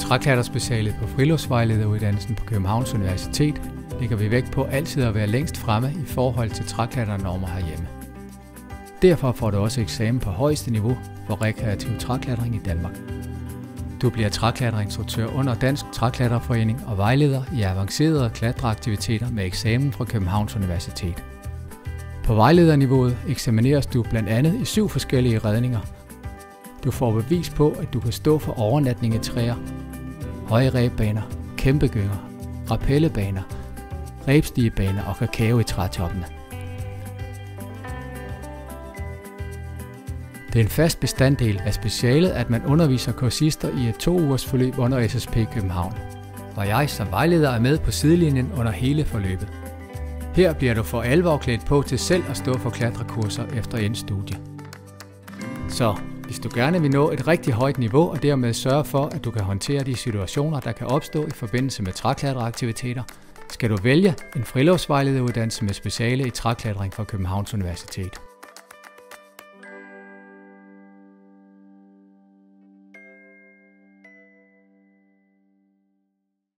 Træklatterspecialet på Friluftsvejlederuddannelsen på Københavns Universitet lægger vi vægt på altid at være længst fremme i forhold til træklatternormer herhjemme. Derfor får du også eksamen på højeste niveau for rekreativ træklatring i Danmark. Du bliver træklatreinstruktør under Dansk Træklatterforening og vejleder i avancerede klatreaktiviteter med eksamen fra Københavns Universitet. På vejlederniveauet eksamineres du blandt andet i 7 forskellige redninger. Du får bevis på, at du kan stå for overnatning i træer, høje rebbaner, kæmpegynger, rappellebaner, rebstigebaner og kakao i trætoppene. Det er en fast bestanddel af specialet, at man underviser kursister i et 2-ugers forløb under SSP København, hvor jeg som vejleder er med på sidelinjen under hele forløbet. Her bliver du for alvor klædt på til selv at stå for klatrekurser efter endt studie. Så hvis du gerne vil nå et rigtig højt niveau og dermed sørge for, at du kan håndtere de situationer, der kan opstå i forbindelse med træklatreaktiviteter, skal du vælge en friluftsvejlederuddannelse med speciale i træklatring fra Københavns Universitet.